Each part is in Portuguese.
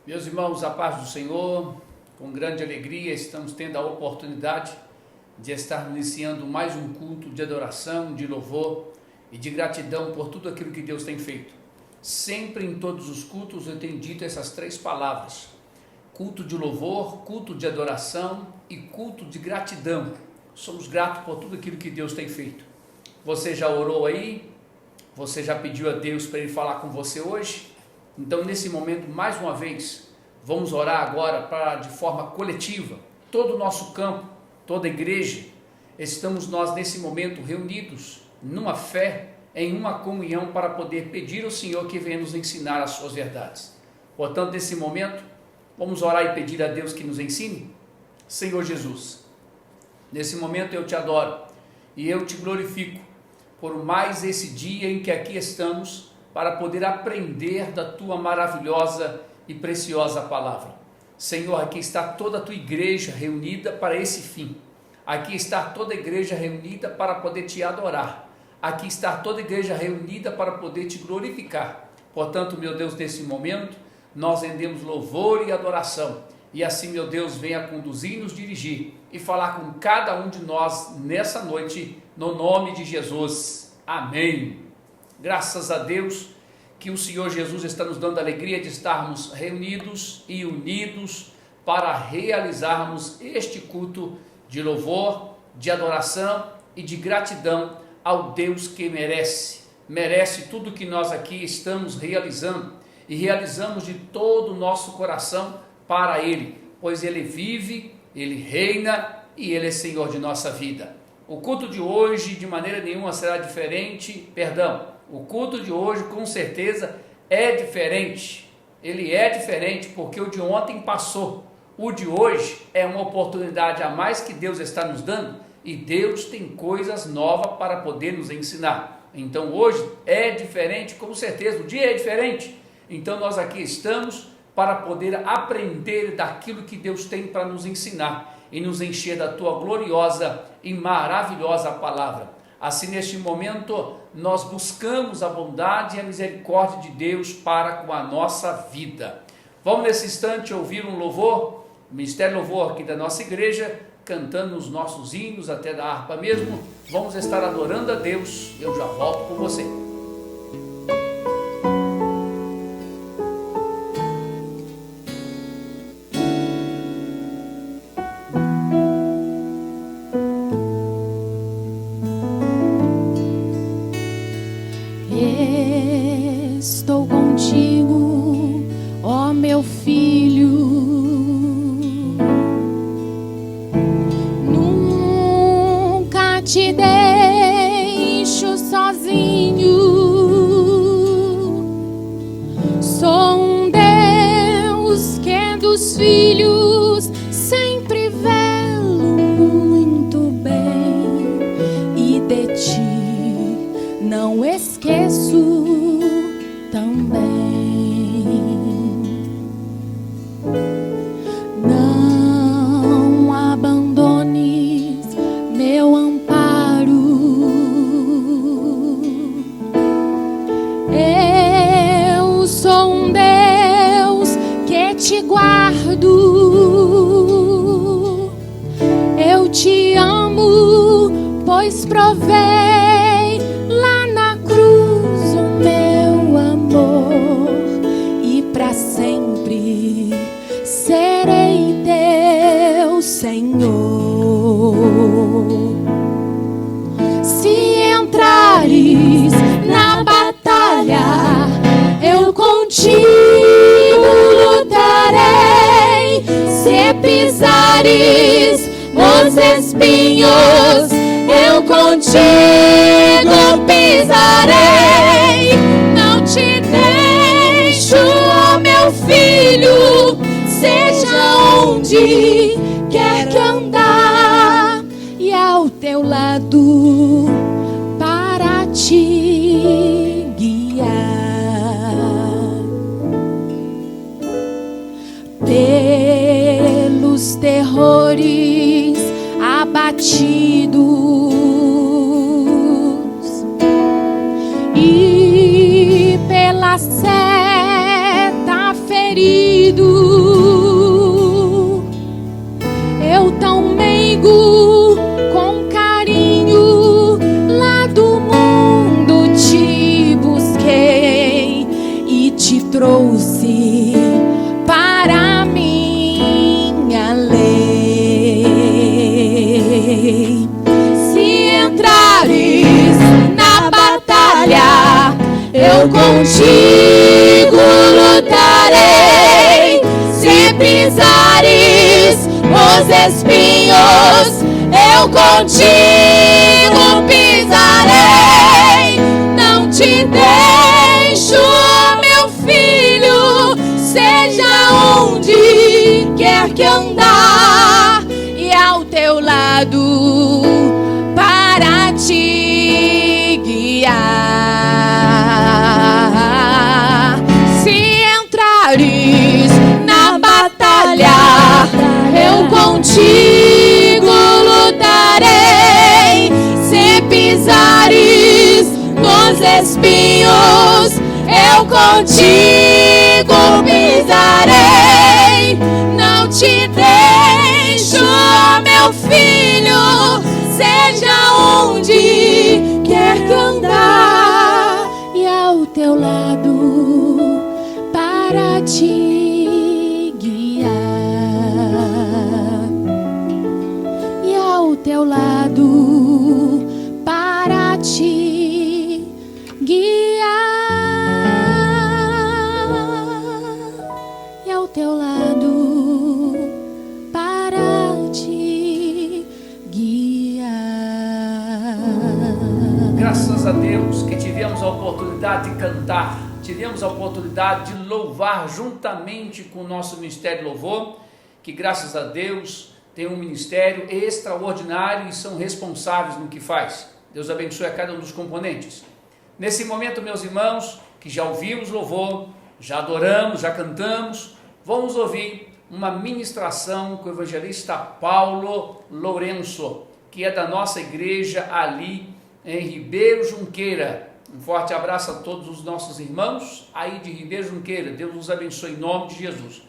Meus irmãos, a paz do Senhor, com grande alegria estamos tendo a oportunidade de estar iniciando mais um culto de adoração, de louvor e de gratidão por tudo aquilo que Deus tem feito. Sempre em todos os cultos eu tenho dito essas três palavras: culto de louvor, culto de adoração e culto de gratidão. Somos gratos por tudo aquilo que Deus tem feito. Você já orou aí? Você já pediu a Deus para Ele falar com você hoje? Então, nesse momento, mais uma vez, vamos orar agora de forma coletiva. Todo o nosso campo, toda a igreja, estamos nós nesse momento reunidos numa fé, em uma comunhão para poder pedir ao Senhor que venha nos ensinar as suas verdades. Portanto, nesse momento, vamos orar e pedir a Deus que nos ensine. Senhor Jesus, nesse momento eu te adoro e eu te glorifico por mais esse dia em que aqui estamos para poder aprender da tua maravilhosa e preciosa palavra. Senhor, aqui está toda a tua igreja reunida para esse fim. Aqui está toda a igreja reunida para poder te adorar. Aqui está toda a igreja reunida para poder te glorificar. Portanto, meu Deus, nesse momento, nós rendemos louvor e adoração. E assim, meu Deus, venha conduzir e nos dirigir e falar com cada um de nós nessa noite, no nome de Jesus. Amém. Graças a Deus que o Senhor Jesus está nos dando a alegria de estarmos reunidos e unidos para realizarmos este culto de louvor, de adoração e de gratidão ao Deus que merece tudo que nós aqui estamos realizando e realizamos de todo o nosso coração para Ele, pois Ele vive, Ele reina e Ele é Senhor de nossa vida. O culto de hoje de maneira nenhuma será diferente, o culto de hoje com certeza é diferente, ele é diferente porque o de ontem passou, o de hoje é uma oportunidade a mais que Deus está nos dando e Deus tem coisas novas para poder nos ensinar. Então hoje é diferente, com certeza, o dia é diferente, então nós aqui estamos para poder aprender daquilo que Deus tem para nos ensinar e nos encher da tua gloriosa e maravilhosa palavra. Assim, neste momento, nós buscamos a bondade e a misericórdia de Deus para com a nossa vida. Vamos nesse instante ouvir um louvor, o Ministério Louvor aqui da nossa igreja, cantando os nossos hinos, até da harpa mesmo. Vamos estar adorando a Deus. Eu já volto com você. Estou contigo, ó meu filho, nunca te deixo sozinho, sou um Deus que é dos filhos, sempre velo muito bem e de ti não esqueço também. Não abandones meu amparo, eu sou um Deus que te guardo, eu te amo, pois provei lá na cruz o meu amor e para sempre serei teu Senhor. Se entrares na batalha, eu contigo lutarei. Se pisares os espinhos, eu contigo pisarei. Não te deixo, ó meu filho, seja onde quer que andar, e ao teu lado para te guiar. Pelos terrores abatidos e pela seta ferido, trouxe para minha lei. Se entrares na batalha, eu contigo lutarei. Se pisares os espinhos, eu contigo pisarei. Não te deixo, meu filho, seja onde quer que andar, e ao teu lado para te guiar. Se entrares na batalha, eu contigo lutarei. Se pisares nos espinhos, eu contigo pisarei. Não te deixo, meu filho, seja onde quer que andar, e ao teu lado para te guiar, e ao teu lado para te guiar, e ao teu lado para te guiar. Graças a Deus que tivemos a oportunidade de cantar, tivemos a oportunidade de louvar juntamente com o nosso Ministério Louvor, que graças a Deus tem um ministério extraordinário e são responsáveis no que faz. Deus abençoe a cada um dos componentes. Nesse momento, meus irmãos, que já ouvimos louvor, já adoramos, já cantamos, vamos ouvir uma ministração com o evangelista Paulo Lourenço, que é da nossa igreja ali em Ribeiro Junqueira. Um forte abraço a todos os nossos irmãos aí de Ribeiro Junqueira. Deus nos abençoe em nome de Jesus.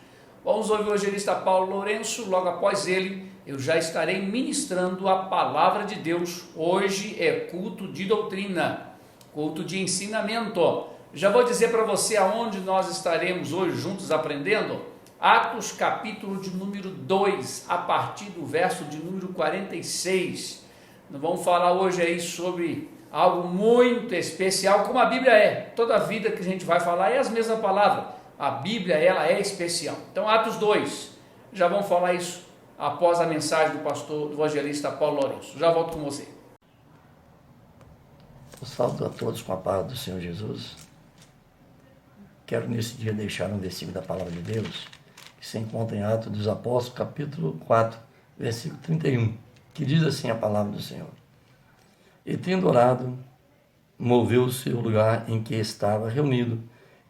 Vamos ouvir o evangelista Paulo Lourenço. Logo após ele, eu já estarei ministrando a palavra de Deus. Hoje é culto de doutrina, culto de ensinamento. Já vou dizer para você aonde nós estaremos hoje juntos aprendendo. Atos capítulo de número 2, a partir do verso de número 46. Nós vamos falar hoje aí sobre algo muito especial, como a Bíblia é. Toda a vida que a gente vai falar é as mesmas palavras. A Bíblia, ela é especial. Então, Atos 2, já vamos falar isso após a mensagem do pastor, do evangelista Paulo Lourenço. Já volto com você. Eu saúdo a todos com a paz do Senhor Jesus. Quero nesse dia deixar um versículo da palavra de Deus, que se encontra em Atos dos Apóstolos, capítulo 4, versículo 31, que diz assim a palavra do Senhor. E tendo orado, moveu-se o lugar em que estava reunido,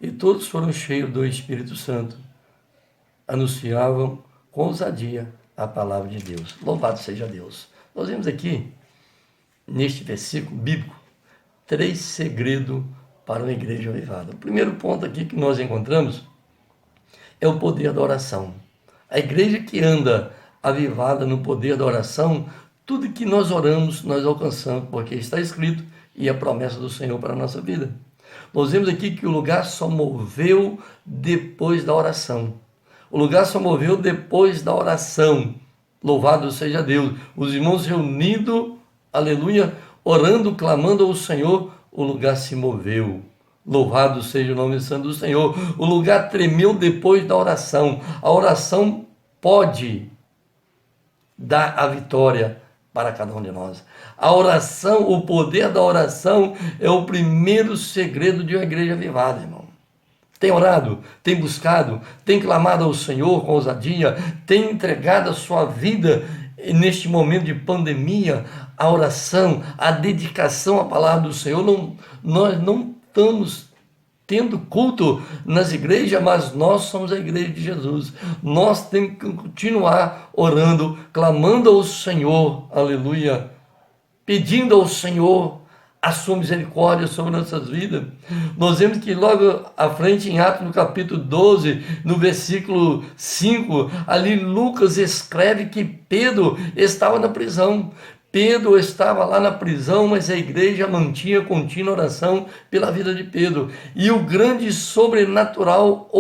e todos foram cheios do Espírito Santo. Anunciavam com ousadia a palavra de Deus. Louvado seja Deus. Nós vemos aqui, neste versículo bíblico, 3 segredos para uma igreja avivada. O primeiro ponto aqui que nós encontramos é o poder da oração. A igreja que anda avivada no poder da oração, tudo que nós oramos, nós alcançamos, porque está escrito e é a promessa do Senhor para a nossa vida. Nós vemos aqui que o lugar só moveu depois da oração. O lugar só moveu depois da oração. Louvado seja Deus. Os irmãos reunidos, aleluia, orando, clamando ao Senhor, o lugar se moveu. Louvado seja o nome santo do Senhor. O lugar tremeu depois da oração. A oração pode dar a vitória para cada um de nós. A oração, o poder da oração é o primeiro segredo de uma igreja avivada, irmão. Tem orado, tem buscado, tem clamado ao Senhor com ousadia, tem entregado a sua vida neste momento de pandemia, a oração, a dedicação à palavra do Senhor. Nós não estamos tendo culto nas igrejas, mas nós somos a igreja de Jesus. Nós temos que continuar orando, clamando ao Senhor, aleluia, pedindo ao Senhor a sua misericórdia sobre nossas vidas. Nós vemos que logo à frente, em Atos, no capítulo 12, no versículo 5, ali Lucas escreve que Pedro estava na prisão. Pedro estava lá na prisão, mas a igreja mantinha contínua oração pela vida de Pedro. E o grande sobrenatural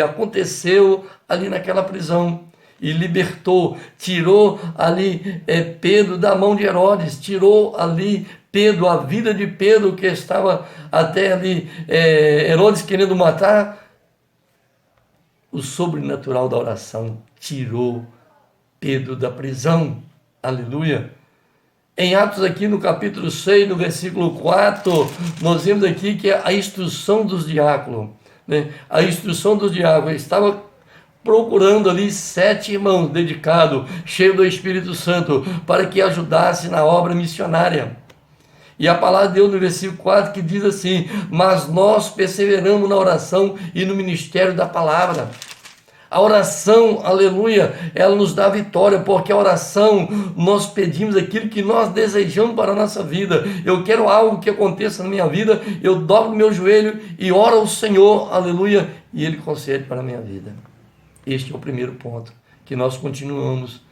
aconteceu ali naquela prisão. E libertou, tirou ali Pedro da mão de Herodes, tirou ali Pedro, a vida de Pedro, que estava até ali, Herodes querendo matar. O sobrenatural da oração tirou Pedro da prisão. Aleluia. Em Atos aqui no capítulo 6, no versículo 4, nós vemos aqui que é a instrução dos diáconos, né? A instrução dos diáconos estava procurando ali 7 irmãos dedicados, cheios do Espírito Santo, para que ajudassem na obra missionária. E a palavra de Deus no versículo 4 que diz assim: mas nós perseveramos na oração e no ministério da palavra. A oração, aleluia, ela nos dá vitória, porque a oração, nós pedimos aquilo que nós desejamos para a nossa vida. Eu quero algo que aconteça na minha vida, eu dobro meu joelho e oro ao Senhor, aleluia, e Ele concede para a minha vida. Este é o primeiro ponto, que nós continuamos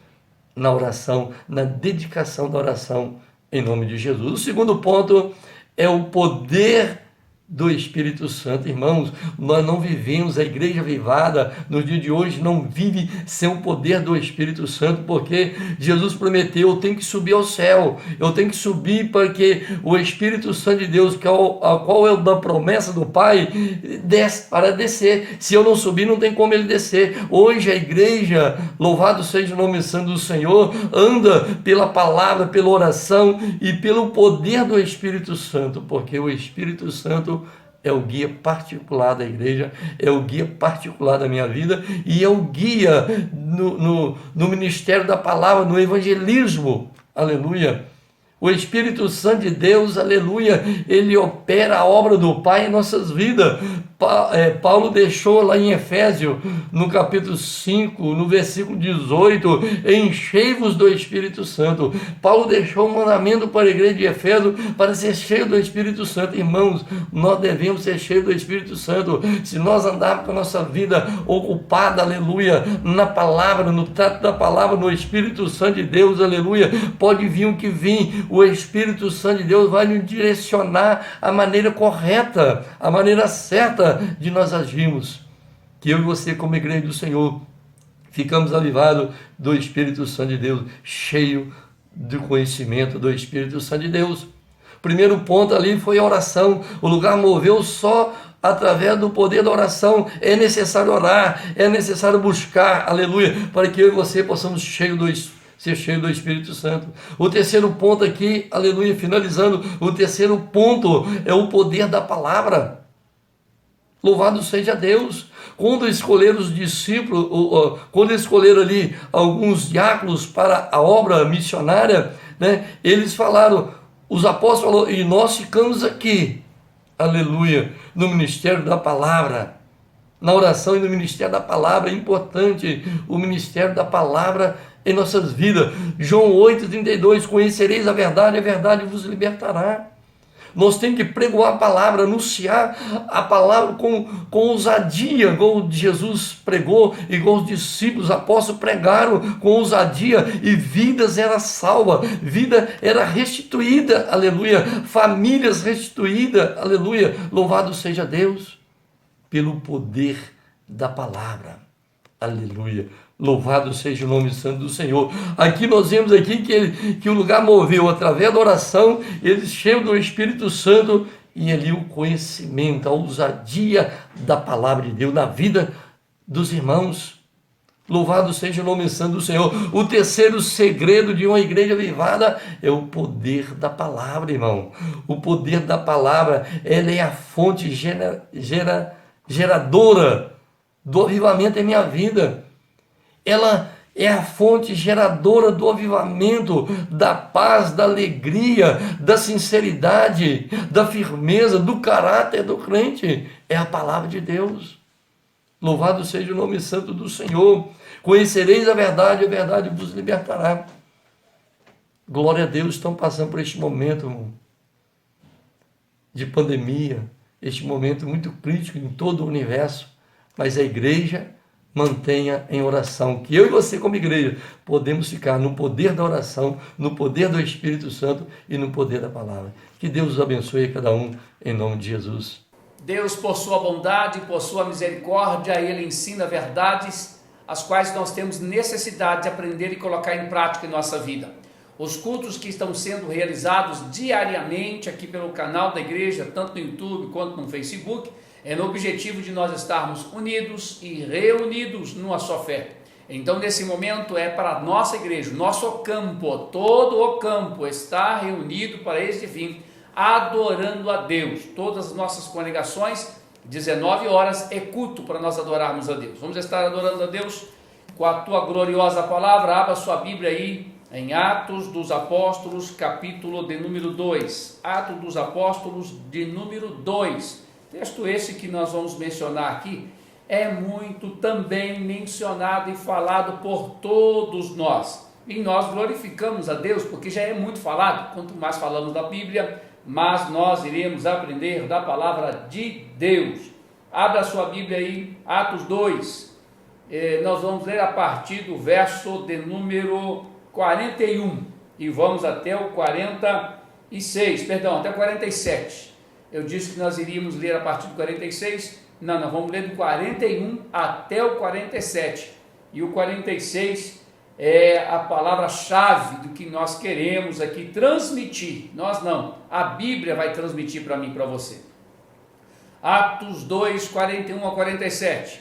na oração, na dedicação da oração, em nome de Jesus. O segundo ponto é o poder do Espírito Santo. Irmãos, nós não vivemos, a igreja avivada no dia de hoje não vive sem o poder do Espírito Santo, porque Jesus prometeu: eu tenho que subir ao céu, eu tenho que subir para que o Espírito Santo de Deus, que é a qual é da promessa do Pai, desce para descer. Se eu não subir, não tem como ele descer. Hoje a igreja, louvado seja o nome santo do Senhor, anda pela palavra, pela oração e pelo poder do Espírito Santo, porque o Espírito Santo é o guia particular da igreja, é o guia particular da minha vida e é o guia no ministério da palavra, no evangelismo, aleluia. O Espírito Santo de Deus, aleluia, ele opera a obra do Pai em nossas vidas. Paulo deixou lá em Efésios, no capítulo 5, no versículo 18, enchei-vos do Espírito Santo. Paulo deixou um mandamento para a igreja de Efésio para ser cheio do Espírito Santo. Irmãos, nós devemos ser cheios do Espírito Santo. Se nós andarmos com a nossa vida ocupada, aleluia, na palavra, no trato da palavra, no Espírito Santo de Deus, aleluia, pode vir o que vir, o Espírito Santo de Deus vai nos direcionar a maneira correta, a maneira certa de nós agirmos. Que eu e você, como igreja do Senhor, ficamos avivados do Espírito Santo de Deus, cheio do conhecimento do Espírito Santo de Deus. Primeiro ponto ali foi a oração. O lugar moveu só através do poder da oração. É necessário orar, é necessário buscar, aleluia, para que eu e você possamos ser cheio do Espírito Santo. O terceiro ponto aqui, aleluia, finalizando, o terceiro ponto é o poder da palavra. Louvado seja Deus. Quando escolheram os discípulos, quando escolheram ali alguns diáconos para a obra missionária, né, eles falaram, os apóstolos falaram, e nós ficamos aqui, aleluia, no ministério da palavra, na oração e no ministério da palavra. É importante o ministério da palavra em nossas vidas. João 8,32, conhecereis a verdade vos libertará. Nós temos que pregoar a palavra, anunciar a palavra com ousadia, igual Jesus pregou, igual os discípulos, os apóstolos pregaram com ousadia, e vidas eram salvas, vida era restituída, aleluia, famílias restituídas, aleluia, louvado seja Deus, pelo poder da palavra, aleluia. Louvado seja o nome santo do Senhor. Aqui nós vemos aqui que o lugar moveu através da oração, eles cheios do Espírito Santo, e ali o conhecimento, a ousadia da palavra de Deus na vida dos irmãos. Louvado seja o nome santo do Senhor. O terceiro segredo de uma igreja avivada é o poder da palavra, irmão. O poder da palavra, ela é a fonte geradora do avivamento em minha vida. Ela é a fonte geradora do avivamento, da paz, da alegria, da sinceridade, da firmeza, do caráter do crente. É a palavra de Deus. Louvado seja o nome santo do Senhor. Conhecereis a verdade vos libertará. Glória a Deus, estão passando por este momento, irmão, de pandemia, este momento muito crítico em todo o universo, mas a igreja mantenha em oração, que eu e você como igreja podemos ficar no poder da oração, no poder do Espírito Santo e no poder da palavra. Que Deus os abençoe cada um, em nome de Jesus. Deus, por sua bondade, por sua misericórdia, Ele ensina verdades, as quais nós temos necessidade de aprender e colocar em prática em nossa vida. Os cultos que estão sendo realizados diariamente aqui pelo canal da igreja, tanto no YouTube quanto no Facebook, é no objetivo de nós estarmos unidos e reunidos numa só fé. Então, nesse momento, é para a nossa igreja, nosso campo, todo o campo está reunido para este fim, adorando a Deus. Todas as nossas congregações, 19 horas, é culto para nós adorarmos a Deus. Vamos estar adorando a Deus com a tua gloriosa palavra. Abra sua Bíblia aí em Atos dos Apóstolos, capítulo de número 2. Atos dos Apóstolos, de número 2. Texto esse que nós vamos mencionar aqui é muito também mencionado e falado por todos nós. E nós glorificamos a Deus porque já é muito falado. Quanto mais falamos da Bíblia, mais nós iremos aprender da palavra de Deus. Abra sua Bíblia aí, Atos 2. Nós vamos ler a partir do verso de número 41 e vamos até o 46, perdão, até o 47. Eu disse que nós iríamos ler a partir do 46, não, nós vamos ler do 41 até o 47, e o 46 é a palavra-chave do que nós queremos aqui transmitir. Nós não, a Bíblia vai transmitir para mim e para você. Atos 2, 41 a 47.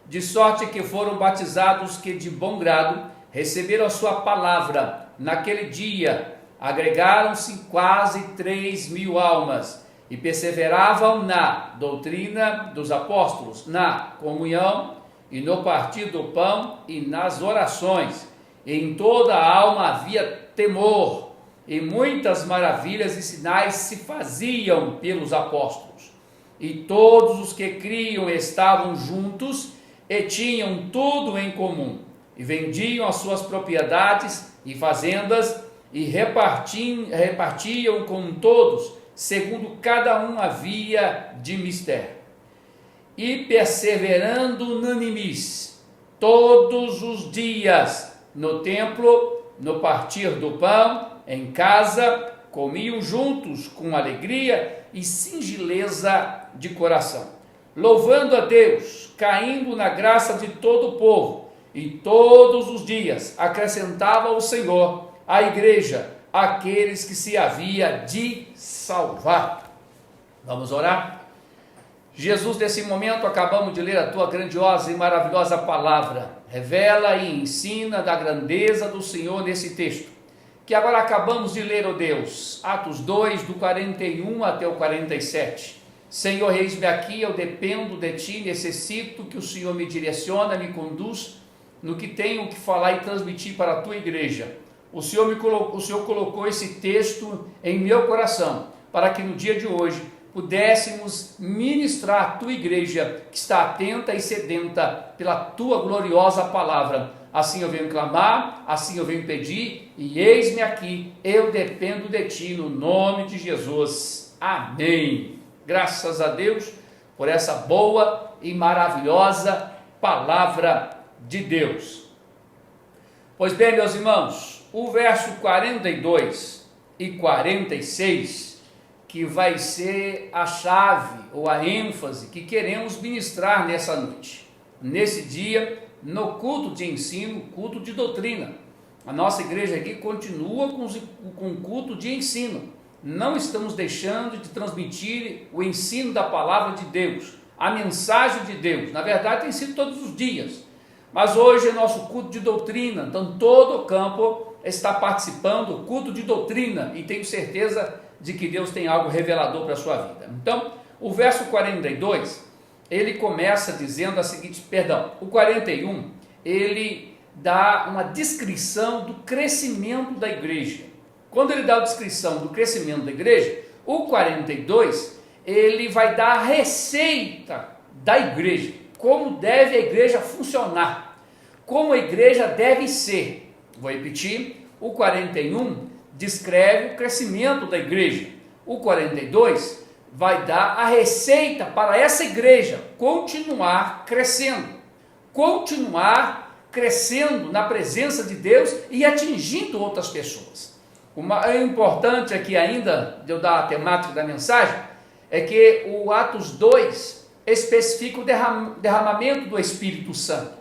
De sorte que foram batizados que de bom grado receberam a sua palavra. Naquele dia agregaram-se quase 3.000 almas e perseveravam na doutrina dos apóstolos, na comunhão e no partir do pão e nas orações. Em toda a alma havia temor, e muitas maravilhas e sinais se faziam pelos apóstolos. E todos os que criam estavam juntos e tinham tudo em comum, e vendiam as suas propriedades e fazendas, e repartiam com todos, segundo cada um havia de mister. E perseverando unânimes, todos os dias, no templo, no partir do pão, em casa, comiam juntos com alegria e singeleza de coração, louvando a Deus, caindo na graça de todo o povo, e todos os dias acrescentava o Senhor à igreja aqueles que se havia de salvar. Vamos orar? Jesus, nesse momento, acabamos de ler a tua grandiosa e maravilhosa palavra. Revela e ensina da grandeza do Senhor nesse texto, que agora acabamos de ler, ó Deus, Atos 2, do 41 até o 47. Senhor, eis-me aqui, eu dependo de Ti, necessito que o Senhor me direcione, me conduz no que tenho que falar e transmitir para a Tua igreja. O Senhor colocou esse texto em meu coração, para que no dia de hoje pudéssemos ministrar a Tua igreja, que está atenta e sedenta pela Tua gloriosa palavra. Assim eu venho clamar, assim eu venho pedir, e eis-me aqui, eu dependo de Ti, no nome de Jesus. Amém. Graças a Deus por essa boa e maravilhosa palavra de Deus. Pois bem, meus irmãos, o verso 42 e 46, que vai ser a chave ou a ênfase que queremos ministrar nessa noite, nesse dia, no culto de ensino, culto de doutrina. A nossa igreja aqui continua com o culto de ensino. Não estamos deixando de transmitir o ensino da palavra de Deus, a mensagem de Deus. Na verdade, tem sido todos os dias. Mas hoje é nosso culto de doutrina, então todo o campo está participando do culto de doutrina, e tenho certeza de que Deus tem algo revelador para a sua vida. Então, o verso 42, ele começa dizendo a seguinte, o 41, ele dá uma descrição do crescimento da igreja. Quando ele dá a descrição do crescimento da igreja, o 42, ele vai dar a receita da igreja, como deve a igreja funcionar, como a igreja deve ser. Vou repetir, o 41 descreve o crescimento da igreja, o 42 vai dar a receita para essa igreja continuar crescendo. continuar crescendo na presença de Deus e atingindo outras pessoas. O importante aqui ainda, de eu dar a temática da mensagem, é que o Atos 2 especifica o derramamento do Espírito Santo.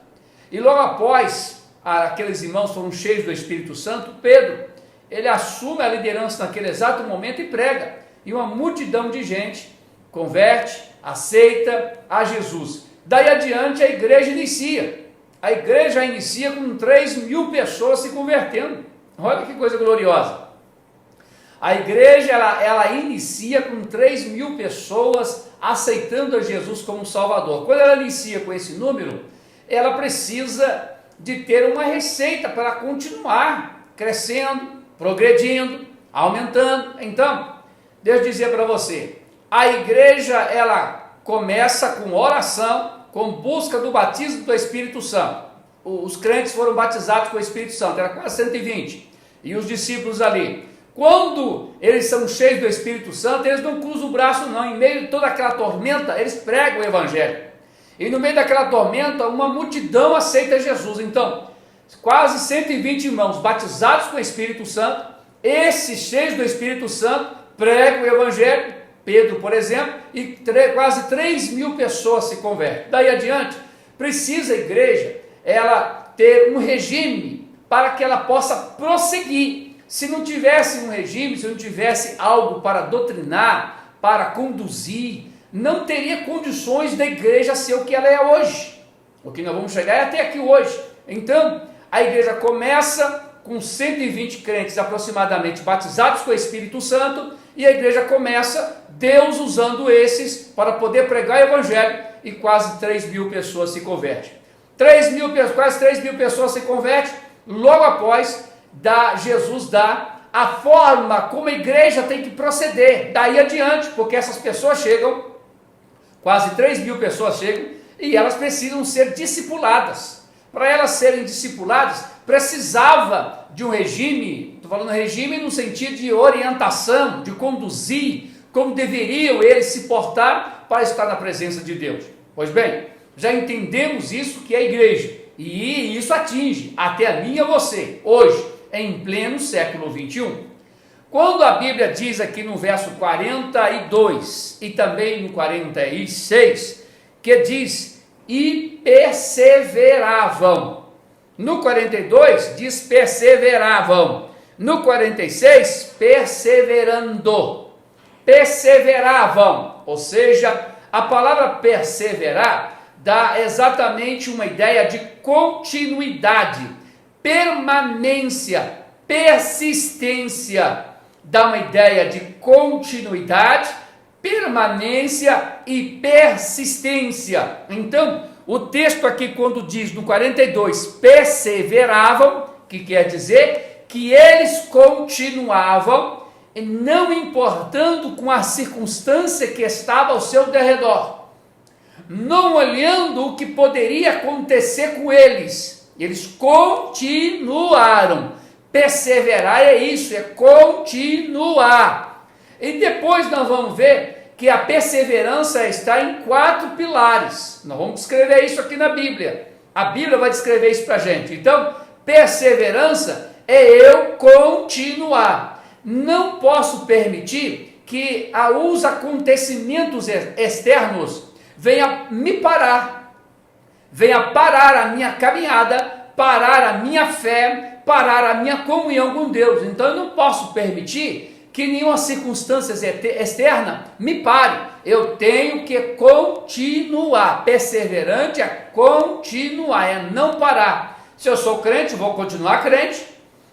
E logo após aqueles irmãos foram cheios do Espírito Santo, Pedro, ele assume a liderança naquele exato momento e prega. E uma multidão de gente converte, aceita a Jesus. Daí adiante a igreja inicia. A igreja inicia com 3.000 pessoas se convertendo. Olha que coisa gloriosa. A igreja ela inicia com 3.000 pessoas aceitando a Jesus como Salvador. Quando ela inicia com esse número, ela precisa de ter uma receita para continuar crescendo, progredindo, aumentando. Então, Deus dizia para você, a igreja ela começa com oração, com busca do batismo do Espírito Santo. Os crentes foram batizados com o Espírito Santo, era quase 120, e os discípulos ali. Quando eles são cheios do Espírito Santo, eles não cruzam o braço não, em meio de toda aquela tormenta, eles pregam o Evangelho. E no meio daquela tormenta, uma multidão aceita Jesus. Então, quase 120 irmãos batizados com o Espírito Santo, esses cheios do Espírito Santo, pregam o Evangelho, Pedro, por exemplo, e quase 3.000 pessoas se convertem. Daí adiante, precisa a igreja, ela ter um regime para que ela possa prosseguir. Se não tivesse um regime, se não tivesse algo para doutrinar, para conduzir, não teria condições da igreja ser o que ela é hoje. O que nós vamos chegar é até aqui hoje. Então, a igreja começa com 120 crentes aproximadamente batizados com o Espírito Santo, e a igreja começa, Deus usando esses para poder pregar o Evangelho, e quase 3.000 pessoas se convertem. Quase 3.000 pessoas se convertem, logo após Jesus dá a forma como a igreja tem que proceder, daí adiante, porque essas pessoas chegam, quase 3.000 pessoas chegam, e elas precisam ser discipuladas. Para elas serem discipuladas, precisava de um regime, estou falando regime no sentido de orientação, de conduzir, como deveriam eles se portar para estar na presença de Deus. Pois bem, já entendemos isso que é a igreja, e isso atinge até a mim e a você, hoje, em pleno século 21. Quando a Bíblia diz aqui no verso 42 e também no 46, que diz, e perseveravam. No 42 diz perseveravam. No 46, perseverando. Perseveravam, ou seja, a palavra perseverar dá exatamente uma ideia de continuidade, permanência, persistência. Dá uma ideia de continuidade, permanência e persistência. Então, o texto aqui quando diz no 42, perseveravam, que quer dizer que eles continuavam, não importando com a circunstância que estava ao seu derredor, não olhando o que poderia acontecer com eles, eles continuaram. Perseverar é isso, é continuar. E depois nós vamos ver que a perseverança está em 4 pilares. Nós vamos descrever isso aqui na Bíblia. A Bíblia vai descrever isso para a gente. Então, perseverança é eu continuar. Não posso permitir que os acontecimentos externos venham me parar, venha parar a minha caminhada, parar a minha fé, parar a minha comunhão com Deus. Então eu não posso permitir que nenhuma circunstância externa me pare. Eu tenho que continuar. Perseverante é continuar, é não parar. Se eu sou crente, eu vou continuar crente.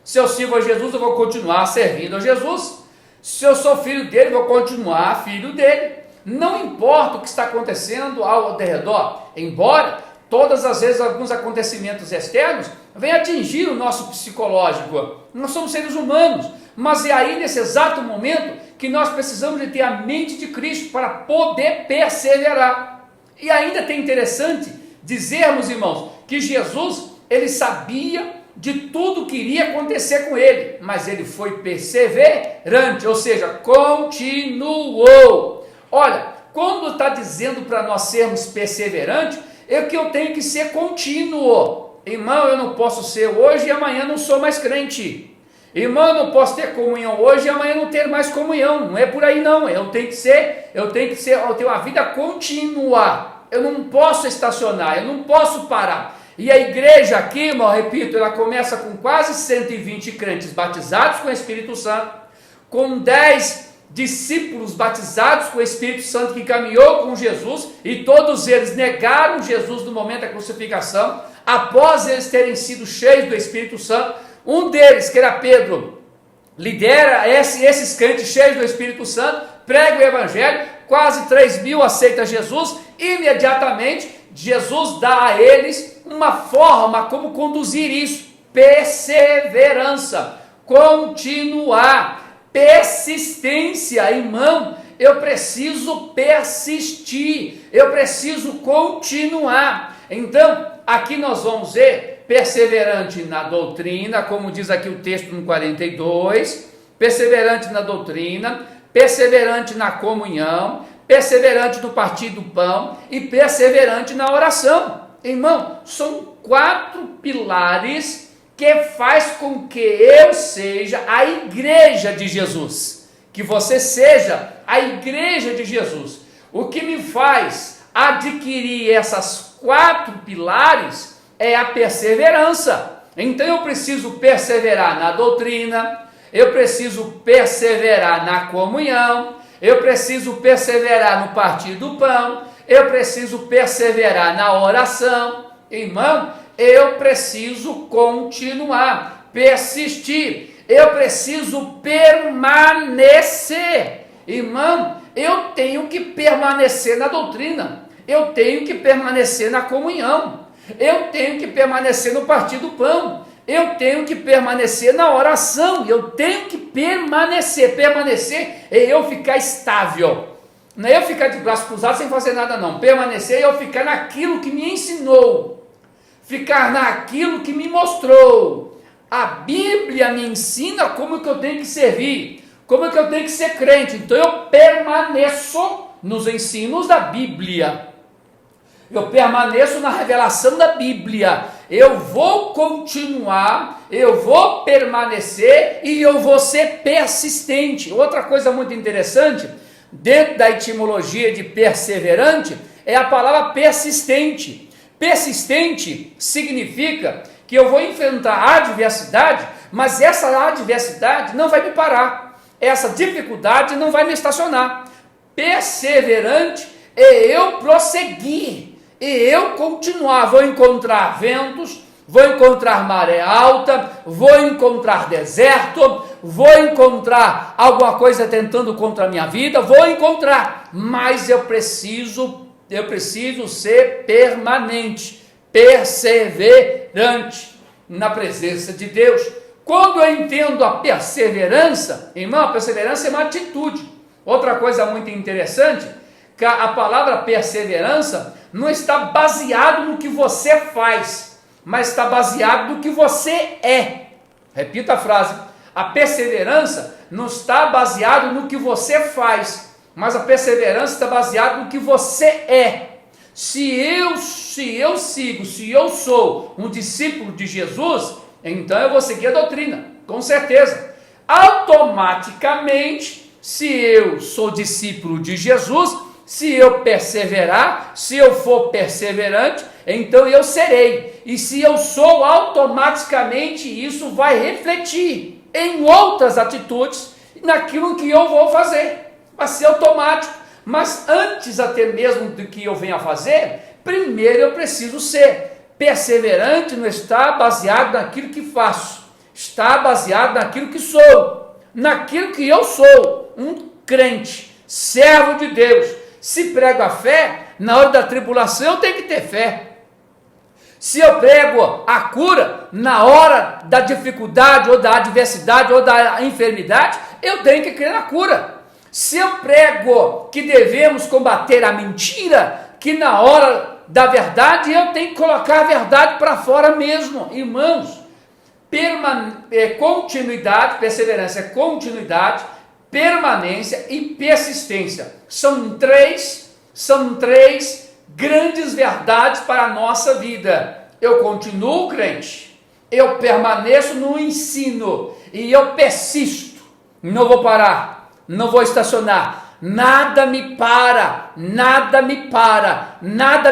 Se eu sirvo a Jesus, eu vou continuar servindo a Jesus. Se eu sou filho dele, eu vou continuar filho dele. Não importa o que está acontecendo ao redor, embora todas as vezes alguns acontecimentos externos venham atingir o nosso psicológico. Nós somos seres humanos, mas é aí nesse exato momento que nós precisamos de ter a mente de Cristo para poder perseverar. E ainda tem interessante dizermos, irmãos, que Jesus, ele sabia de tudo que iria acontecer com ele, mas ele foi perseverante, ou seja, continuou. Olha, quando está dizendo para nós sermos perseverantes, é que eu tenho que ser contínuo. Irmão, eu não posso ser hoje e amanhã não sou mais crente. Irmão, eu não posso ter comunhão hoje e amanhã não ter mais comunhão. Não é por aí não. Eu tenho ter uma vida contínua. Eu não posso estacionar, eu não posso parar. E a igreja aqui, irmão, repito, ela começa com quase 120 crentes batizados com o Espírito Santo, com 10 discípulos batizados com o Espírito Santo que caminhou com Jesus, e todos eles negaram Jesus no momento da crucificação, após eles terem sido cheios do Espírito Santo. Um deles, que era Pedro, lidera esses crentes cheios do Espírito Santo, prega o Evangelho, quase 3.000 aceitam Jesus. Imediatamente Jesus dá a eles uma forma como conduzir isso: perseverança, continuar, persistência. Irmão, eu preciso persistir, eu preciso continuar. Então, aqui nós vamos ver perseverante na doutrina, como diz aqui o texto no 42, perseverante na doutrina, perseverante na comunhão, perseverante no partir do pão e perseverante na oração. Irmão, são 4 pilares que faz com que eu seja a igreja de Jesus, que você seja a igreja de Jesus. O que me faz adquirir essas 4 pilares é a perseverança. Então eu preciso perseverar na doutrina, eu preciso perseverar na comunhão, eu preciso perseverar no partir do pão, eu preciso perseverar na oração. Irmão, eu preciso continuar, persistir, eu preciso permanecer. Irmão, eu tenho que permanecer na doutrina, eu tenho que permanecer na comunhão, eu tenho que permanecer no partir do pão, eu tenho que permanecer na oração, eu tenho que permanecer é eu ficar estável, não é eu ficar de braços cruzados sem fazer nada não. Permanecer é eu ficar naquilo que me ensinou, ficar naquilo que me mostrou. A Bíblia me ensina como que eu tenho que servir, como que eu tenho que ser crente, então eu permaneço nos ensinos da Bíblia, eu permaneço na revelação da Bíblia, eu vou continuar, eu vou permanecer e eu vou ser persistente. Outra coisa muito interessante, dentro da etimologia de perseverante, é a palavra persistente. Persistente significa que eu vou enfrentar a adversidade, mas essa adversidade não vai me parar, essa dificuldade não vai me estacionar. Perseverante é eu prosseguir, e eu continuar. Vou encontrar ventos, vou encontrar maré alta, vou encontrar deserto, vou encontrar alguma coisa tentando contra a minha vida, vou encontrar, mas eu preciso ser permanente, perseverante na presença de Deus. Quando eu entendo a perseverança, irmão, a perseverança é uma atitude. Outra coisa muito interessante, que a palavra perseverança não está baseado no que você faz, mas está baseado no que você é. Repita a frase: a perseverança não está baseado no que você faz, mas a perseverança está baseada no que você é. Se eu sou um discípulo de Jesus, então eu vou seguir a doutrina, com certeza. Automaticamente, se eu sou discípulo de Jesus, se eu perseverar, se eu for perseverante, então eu serei. E se eu sou, automaticamente isso vai refletir em outras atitudes, naquilo que eu vou fazer. Vai ser automático. Mas antes até mesmo do que eu venha fazer, primeiro eu preciso ser. Perseverante não está baseado naquilo que faço, está baseado naquilo que sou, naquilo que eu sou, um crente, servo de Deus. Se prego a fé, na hora da tribulação eu tenho que ter fé. Se eu prego a cura, na hora da dificuldade, ou da adversidade, ou da enfermidade, eu tenho que crer na cura. Se eu prego que devemos combater a mentira, que na hora da verdade eu tenho que colocar a verdade para fora mesmo. Irmãos, continuidade, perseverança é continuidade, permanência e persistência. São três grandes verdades para a nossa vida. Eu continuo crente, eu permaneço no ensino e eu persisto, não vou parar, não vou estacionar. Nada me para, nada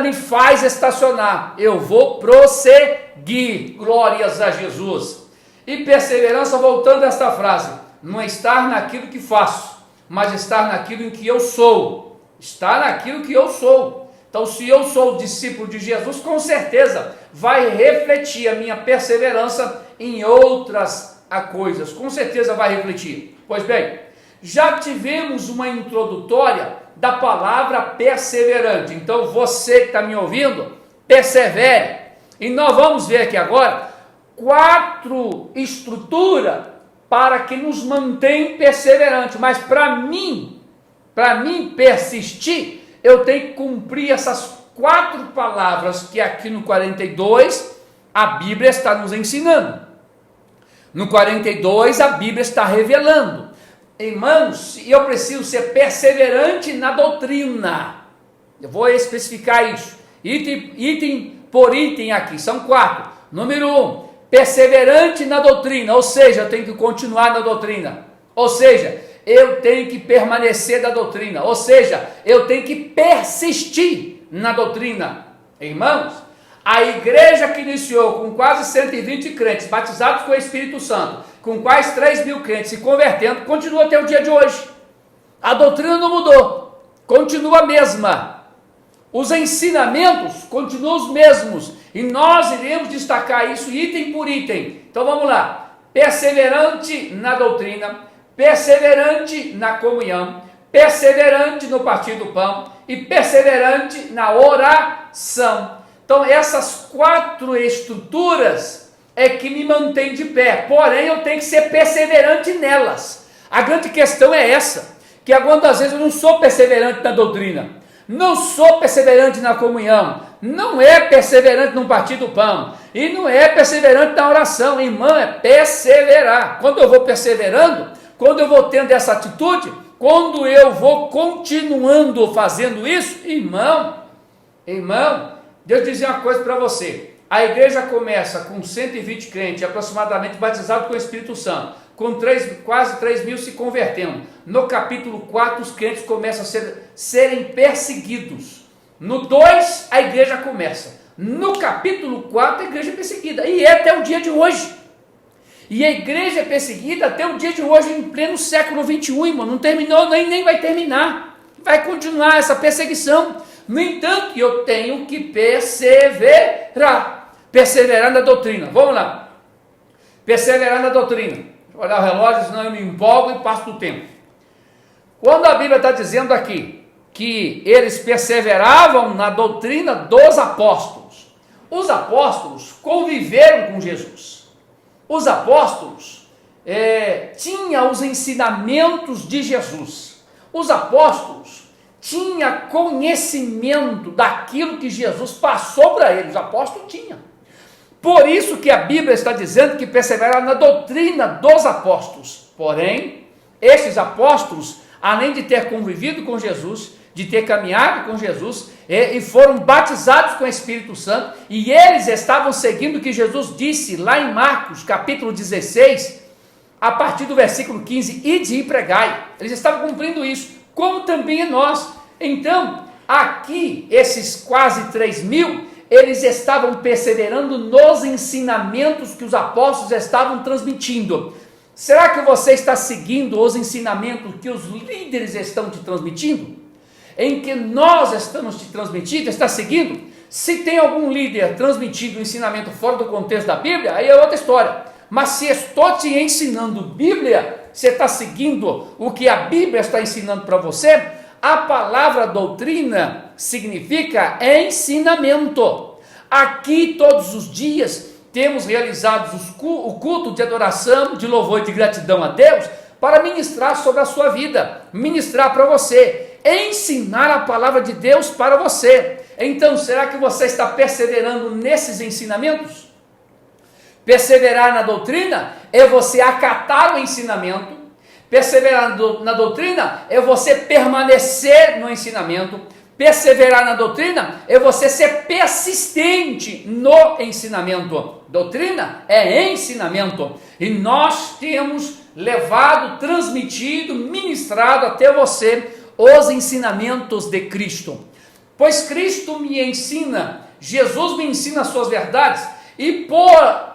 me faz estacionar. Eu vou prosseguir. Glórias a Jesus. E perseverança, voltando a esta frase, não é estar naquilo que faço, mas estar naquilo em que eu sou. Estar naquilo que eu sou. Então, se eu sou discípulo de Jesus, com certeza vai refletir a minha perseverança em outras coisas. Com certeza vai refletir. Pois bem, já tivemos uma introdutória da palavra perseverante. Então, você que está me ouvindo, persevere. E nós vamos ver aqui agora 4 estruturas para que nos mantém perseverante. Mas para mim persistir, eu tenho que cumprir essas 4 palavras que aqui no 42 a Bíblia está nos ensinando. No 42 a Bíblia está revelando. Irmãos, eu preciso ser perseverante na doutrina. Eu vou especificar isso, item por item aqui, são 4. Número 1, perseverante na doutrina, ou seja, eu tenho que continuar na doutrina, ou seja, eu tenho que permanecer na doutrina, ou seja, eu tenho que persistir na doutrina. Irmãos, a igreja que iniciou com quase 120 crentes batizados com o Espírito Santo, com quase 3.000 crentes se convertendo, continua até o dia de hoje. A doutrina não mudou, continua a mesma. Os ensinamentos continuam os mesmos. E nós iremos destacar isso item por item. Então vamos lá. Perseverante na doutrina, perseverante na comunhão, perseverante no partir do pão e perseverante na oração. Então essas 4 estruturas é que me mantém de pé, porém eu tenho que ser perseverante nelas. A grande questão é essa, que algumas vezes eu não sou perseverante na doutrina, não sou perseverante na comunhão, não é perseverante no partir do pão, e não é perseverante na oração. Irmão, é perseverar. Quando eu vou perseverando, quando eu vou tendo essa atitude, quando eu vou continuando fazendo isso, irmão, Deus dizia uma coisa para você. A igreja começa com 120 crentes, aproximadamente batizados com o Espírito Santo, com quase 3.000 se convertendo. No capítulo 4, os crentes começam a serem perseguidos. No 2, a igreja começa. No capítulo 4, a igreja é perseguida. E é até o dia de hoje. E a igreja é perseguida até o dia de hoje, em pleno século 21, irmão. Não terminou, nem vai terminar. Vai continuar essa perseguição. No entanto, eu tenho que perseverar. Perseverar na doutrina. Vamos lá. Perseverar na doutrina. Vou olhar o relógio, senão eu me empolgo e passo do tempo. Quando a Bíblia está dizendo aqui que eles perseveravam na doutrina dos apóstolos, os apóstolos conviveram com Jesus. Os apóstolos tinham os ensinamentos de Jesus. Os apóstolos tinham conhecimento daquilo que Jesus passou para eles. Os apóstolos tinham. Por isso que a Bíblia está dizendo que perseveraram na doutrina dos apóstolos. Porém, esses apóstolos, além de ter convivido com Jesus, de ter caminhado com Jesus, e foram batizados com o Espírito Santo, e eles estavam seguindo o que Jesus disse lá em Marcos, capítulo 16, a partir do versículo 15, ide e pregai. Eles estavam cumprindo isso, como também nós. Então, aqui, esses quase 3.000, eles estavam perseverando nos ensinamentos que os apóstolos estavam transmitindo. Será que você está seguindo os ensinamentos que os líderes estão te transmitindo? Em que nós estamos te transmitindo, está seguindo? Se tem algum líder transmitindo um ensinamento fora do contexto da Bíblia, aí é outra história. Mas se estou te ensinando Bíblia, você está seguindo o que a Bíblia está ensinando para você? A palavra doutrina significa ensinamento. Aqui todos os dias temos realizados o culto de adoração, de louvor e de gratidão a Deus para ministrar sobre a sua vida, ministrar para você, ensinar a palavra de Deus para você. Então, será que você está perseverando nesses ensinamentos? Perseverar na doutrina é você acatar o ensinamento. Perseverar na doutrina é você permanecer no ensinamento. Perseverar na doutrina é você ser persistente no ensinamento. Doutrina é ensinamento. E nós temos levado, transmitido, ministrado até você os ensinamentos de Cristo. Pois Cristo me ensina, Jesus me ensina as suas verdades, e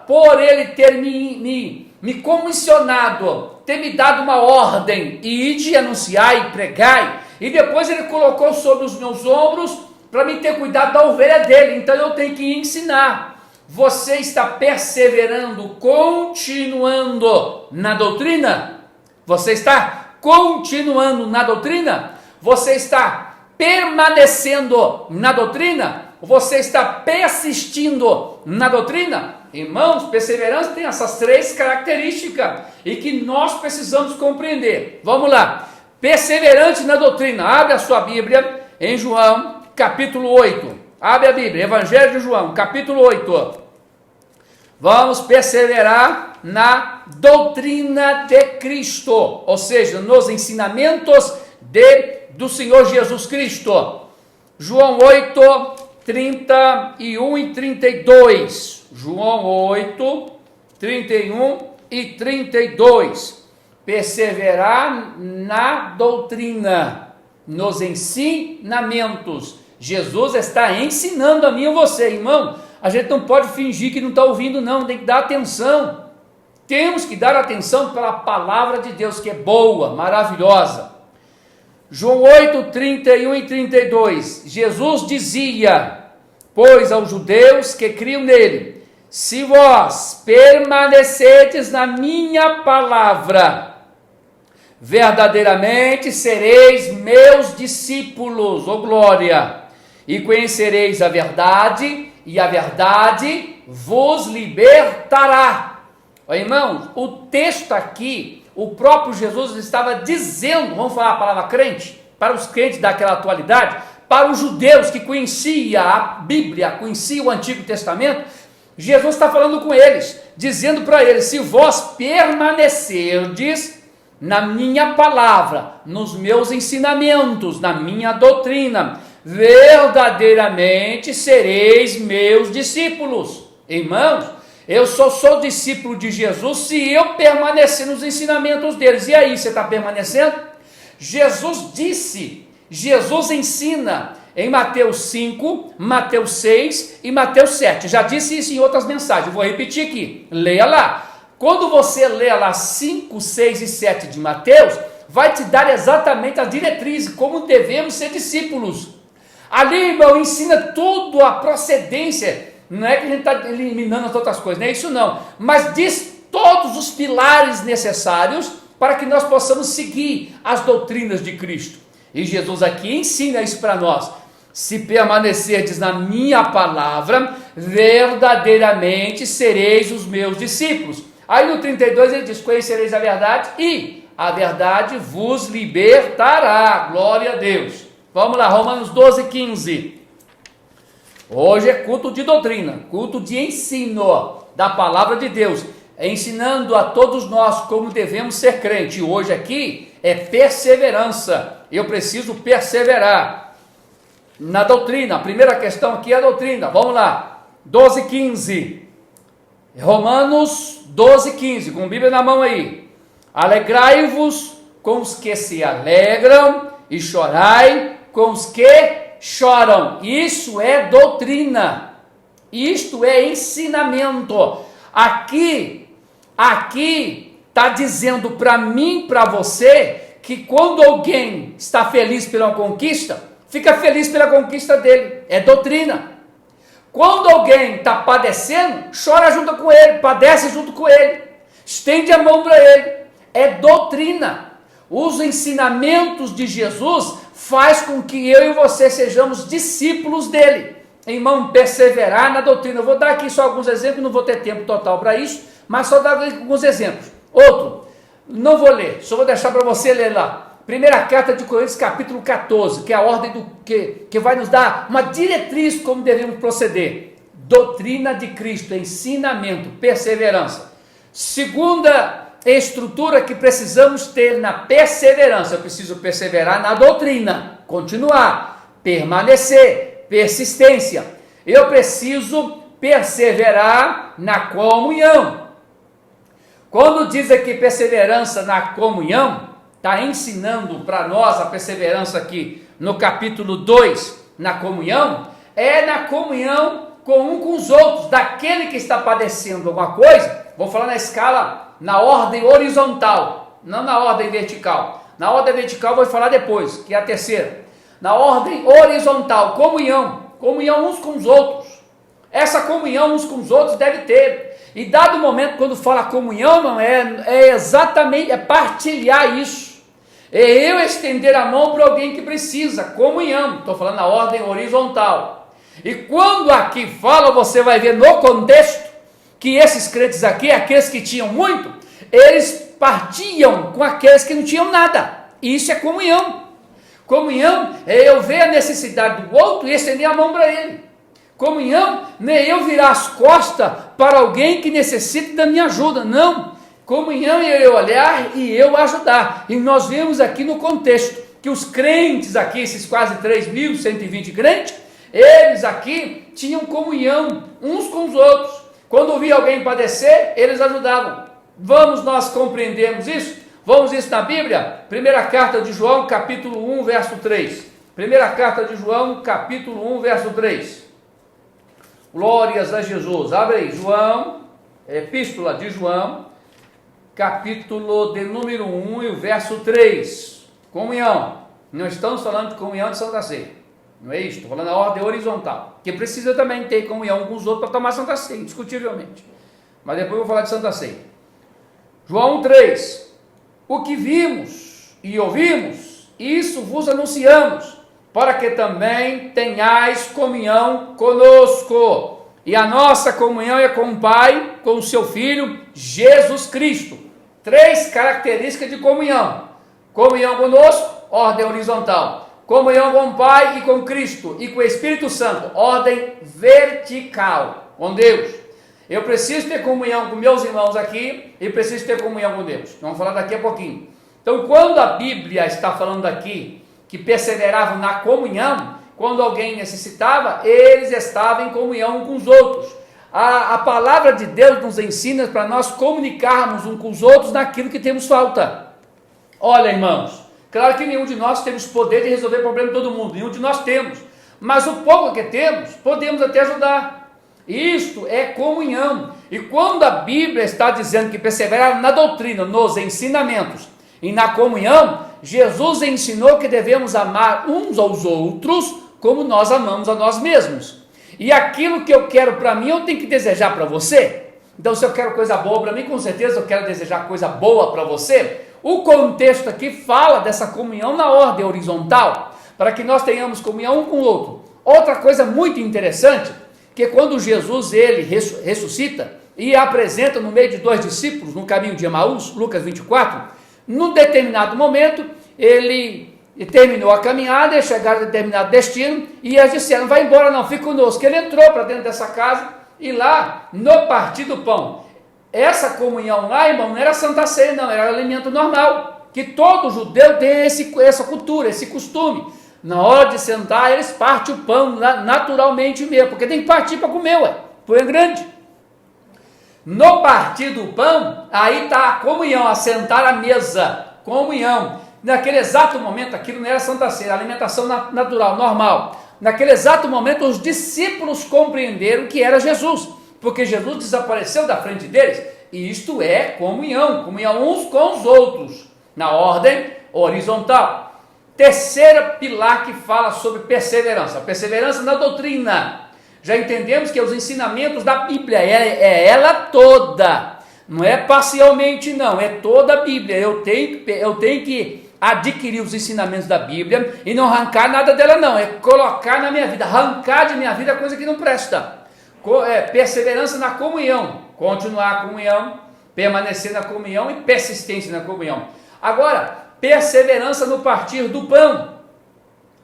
por Ele ter me comissionado, ter me dado uma ordem, e ide anunciar e pregai, e depois Ele colocou sobre os meus ombros, para me ter cuidado da ovelha dele, então eu tenho que ensinar. Você está perseverando, continuando na doutrina? Você está continuando na doutrina? Você está permanecendo na doutrina? Você está persistindo na doutrina? Irmãos, perseverança tem essas três características e que nós precisamos compreender. Vamos lá. Perseverante na doutrina. Abre a sua Bíblia em João, capítulo 8. Abre a Bíblia, Evangelho de João, capítulo 8. Vamos perseverar na doutrina de Cristo, ou seja, nos ensinamentos do Senhor Jesus Cristo. João 8, 31 e 32. João 8, 31 e 32. Perseverar na doutrina, nos ensinamentos. Jesus está ensinando a mim e a você, irmão. A gente não pode fingir que não está ouvindo, não, tem que dar atenção. Temos que dar atenção pela palavra de Deus, que é boa, maravilhosa. João 8, 31 e 32, Jesus dizia, pois aos judeus que criam nele, se vós permanecerdes na minha palavra, verdadeiramente sereis meus discípulos, ó glória, e conhecereis a verdade, e a verdade vos libertará. Ó, irmãos, o texto aqui, o próprio Jesus estava dizendo, vamos falar a palavra crente, para os crentes daquela atualidade, para os judeus que conheciam a Bíblia, conheciam o Antigo Testamento, Jesus está falando com eles, dizendo para eles, se vós permanecerdes na minha palavra, nos meus ensinamentos, na minha doutrina, verdadeiramente sereis meus discípulos. Irmãos, eu sou discípulo de Jesus se eu permanecer nos ensinamentos deles. E aí, você está permanecendo? Jesus disse, Jesus ensina em Mateus 5, Mateus 6 e Mateus 7. Já disse isso em outras mensagens, vou repetir aqui, leia lá. Quando você lê lá 5, 6 e 7 de Mateus, vai te dar exatamente a diretriz, como devemos ser discípulos. Ali, irmão, ensina tudo a procedência. Não é que a gente está eliminando as outras coisas, não é isso não. Mas diz todos os pilares necessários para que nós possamos seguir as doutrinas de Cristo. E Jesus aqui ensina isso para nós. Se permanecerdes na minha palavra, verdadeiramente sereis os meus discípulos. Aí no 32 ele diz, conhecereis a verdade e a verdade vos libertará. Glória a Deus. Vamos lá, Romanos 12, 15. Hoje é culto de doutrina, culto de ensino da palavra de Deus, ensinando a todos nós como devemos ser crente. Hoje aqui é perseverança, eu preciso perseverar na doutrina. A primeira questão aqui é a doutrina, vamos lá, 12, 15, Romanos 12, 15, com a Bíblia na mão aí. Alegrai-vos com os que se alegram e chorai com os que choram. Isso é doutrina, isto é ensinamento. Aqui está dizendo para mim, para você, que quando alguém está feliz pela conquista, fica feliz pela conquista dele, é doutrina. Quando alguém está padecendo, chora junto com ele, padece junto com ele, estende a mão para ele, é doutrina. Os ensinamentos de Jesus faz com que eu e você sejamos discípulos dele. Irmão, perseverar na doutrina. Eu vou dar aqui só alguns exemplos, não vou ter tempo total para isso, mas só dar alguns exemplos. Outro, não vou ler, só vou deixar para você ler lá. Primeira carta de Coríntios, capítulo 14, que é a ordem que vai nos dar uma diretriz como devemos proceder. Doutrina de Cristo, ensinamento, perseverança. Segunda estrutura que precisamos ter na perseverança, eu preciso perseverar na doutrina, continuar, permanecer, persistência. Eu preciso perseverar na comunhão. Quando diz aqui perseverança na comunhão, está ensinando para nós a perseverança aqui no capítulo 2, na comunhão, é na comunhão com os outros, daquele que está padecendo alguma coisa. Vou falar na escala, na ordem horizontal, não na ordem vertical. Na ordem vertical vou falar depois, que é a terceira. Na ordem horizontal, comunhão uns com os outros. Essa comunhão uns com os outros deve ter. E dado o momento, quando fala comunhão, não é exatamente, é partilhar isso. É eu estender a mão para alguém que precisa, comunhão. Estou falando na ordem horizontal. E quando aqui fala, você vai ver no contexto, que esses crentes aqui, aqueles que tinham muito, eles partiam com aqueles que não tinham nada. Isso é comunhão. Comunhão é eu ver a necessidade do outro e estender a mão para ele. Comunhão não é eu virar as costas para alguém que necessita da minha ajuda, não. Comunhão é eu olhar e eu ajudar. E nós vemos aqui no contexto que os crentes aqui, esses quase 3.120 crentes, eles aqui tinham comunhão uns com os outros. Quando via alguém padecer, eles ajudavam. Vamos nós compreendermos isso? Vamos isso na Bíblia? Primeira carta de João, capítulo 1, verso 3. Primeira carta de João, capítulo 1, verso 3. Glórias a Jesus. Abre aí, João, epístola de João, capítulo de número 1 e o verso 3. Comunhão. Não estamos falando de comunhão de Santa Ceia. Não é isso? Estou falando da ordem horizontal. Que precisa também ter comunhão com os outros para tomar Santa Ceia, indiscutivelmente. Mas depois eu vou falar de Santa Ceia. João 3. O que vimos e ouvimos, isso vos anunciamos, para que também tenhais comunhão conosco. E a nossa comunhão é com o Pai, com o seu Filho, Jesus Cristo. 3 características de comunhão. Comunhão conosco, ordem horizontal. Comunhão com o Pai e com Cristo e com o Espírito Santo, ordem vertical, com Deus. Eu preciso ter comunhão com meus irmãos aqui e preciso ter comunhão com Deus. Vamos falar daqui a pouquinho. Então, quando a Bíblia está falando aqui que perseveravam na comunhão, quando alguém necessitava, eles estavam em comunhão com os outros. A palavra de Deus nos ensina para nós comunicarmos uns com os outros naquilo que temos falta. Olha, irmãos, claro que nenhum de nós temos poder de resolver o problema de todo mundo, nenhum de nós temos, mas o pouco que temos, podemos até ajudar. Isto é comunhão. E quando a Bíblia está dizendo que perseverar na doutrina, nos ensinamentos e na comunhão, Jesus ensinou que devemos amar uns aos outros como nós amamos a nós mesmos. E aquilo que eu quero para mim, eu tenho que desejar para você. Então, se eu quero coisa boa para mim, com certeza eu quero desejar coisa boa para você. O contexto aqui fala dessa comunhão na ordem horizontal, para que nós tenhamos comunhão um com o outro. Outra coisa muito interessante, que quando Jesus ele ressuscita e apresenta no meio de 2 discípulos no caminho de Emaús, Lucas 24, num determinado momento ele terminou a caminhada, eles chegaram a determinado destino e eles disseram: vai embora não, fica conosco. Ele entrou para dentro dessa casa e lá no partir do pão, essa comunhão lá, irmão, não era Santa Ceia não, era alimento normal, que todo judeu tem essa cultura, esse costume. Na hora de sentar, eles partem o pão naturalmente mesmo, porque tem que partir para comer, o pão é grande. No partir do pão, aí está a comunhão, a sentar à mesa, comunhão. Naquele exato momento, aquilo não era Santa Ceia, alimentação natural, normal. Naquele exato momento, os discípulos compreenderam que era Jesus, porque Jesus desapareceu da frente deles, e isto é comunhão, comunhão uns com os outros, na ordem horizontal. Terceira pilar que fala sobre perseverança, perseverança na doutrina. Já entendemos que os ensinamentos da Bíblia é ela toda, não é parcialmente não, é toda a Bíblia. Eu tenho que adquirir os ensinamentos da Bíblia e não arrancar nada dela não, é colocar na minha vida, arrancar de minha vida coisa que não presta. Perseverança na comunhão, continuar a comunhão, permanecer na comunhão e persistência na comunhão. Agora, perseverança no partir do pão.